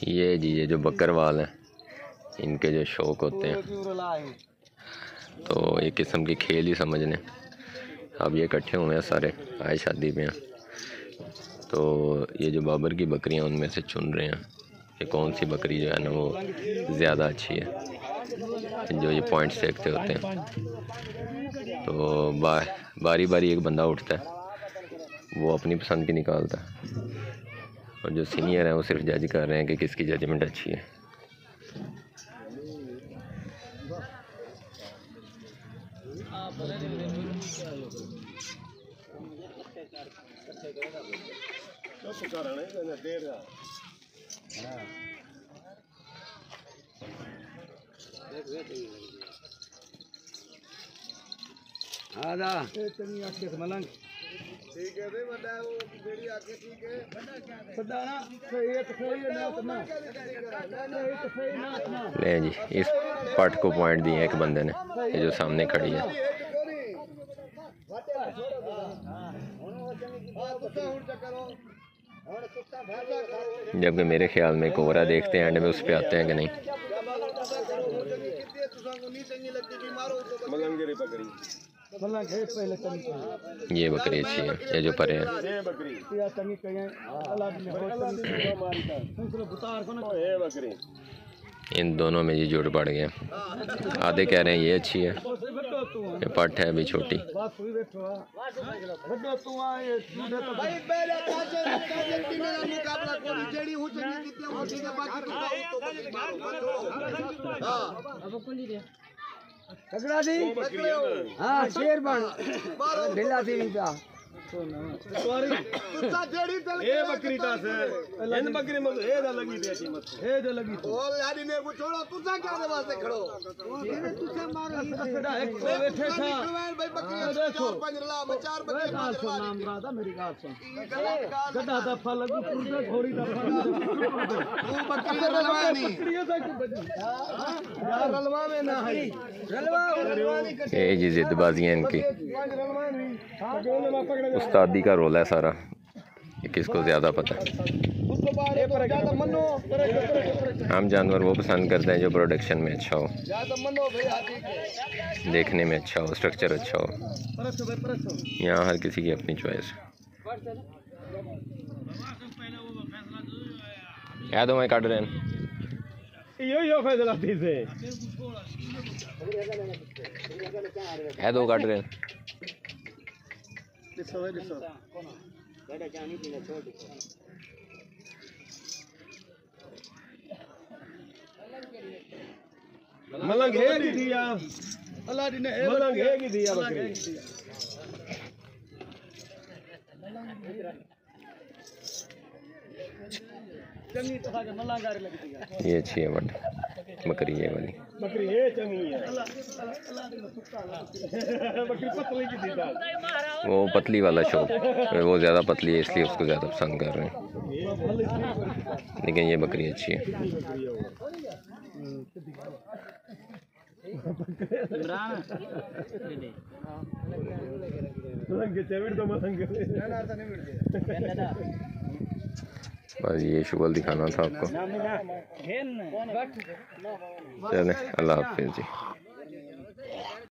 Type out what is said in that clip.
ये जी ये जो बकरवाल हैं इनके जो शौक़ होते हैं तो एक किस्म की खेल ही समझ लें। अब ये इकट्ठे हुए हैं सारे, आए शादी में हैं, तो ये जो बाबर की बकरियां उनमें से चुन रहे हैं कि कौन सी बकरी जो है ना वो ज़्यादा अच्छी है, जो ये पॉइंट्स देखते होते हैं। तो बारी बारी एक बंदा उठता है, वो अपनी पसंद की निकालता है, और जो सीनियर हैं वो सिर्फ जज कर रहे हैं कि किसकी जजमेंट अच्छी है। ले जी इस पट को पॉइंट दिए एक बंदे ने, ये जो सामने खड़ी है। जबकि मेरे ख्याल में कोबरा देखते हैं एंड में उस पे आते हैं कि नहीं। ये बकरी अच्छी है, ये जो परे है। इन दोनों में ये जुड़ पड़ गया। आधे कह रहे हैं ये अच्छी है, ये पट है अभी छोटी। हाँ शेर बन ढिला थी ये बकरी का से इन बकरी में ये दा लगी थी अच्छी मत ये जो लगी थी ओ यानी ने को छोड़ो तुसा क्या दे वास्ते खड़ो ये तुसे मारो एक बैठे था भाई बकरी देखो पंजला में चार बकरी गाल सुन नाम राधा मेरी गाल सुन गड्ढा दा फल लगू पुरदा घोड़ी दा फल तू बकरी रलवानी यार रलवा में ना है रलवा ये जी जिद्दबाजियां इनकी, उस्तादी का रोल है सारा, ये किसको ज़्यादा पता है। आम जानवर वो पसंद करते हैं जो प्रोडक्शन में अच्छा हो, देखने में अच्छा हो, स्ट्रक्चर अच्छा हो। यहाँ हर किसी की अपनी चॉइस है। दो मैं काट रहे हैं यो फैसला थी से है, दो काट रहे हैं। मलंग है की दिया अल्लाह ने मलंग है की दिया बकरी ये अच्छी है बट बकरी ये वाली बकरी ये चंगी है बकरी पतली की थी वो पतली वाला शौक, वो ज़्यादा पतली है इसलिए उसको ज़्यादा पसंद कर रहे हैं, लेकिन ये बकरी अच्छी है। बस ये शुगल दिखाना था आपको। चलें, अल्लाह हाफिज़ जी।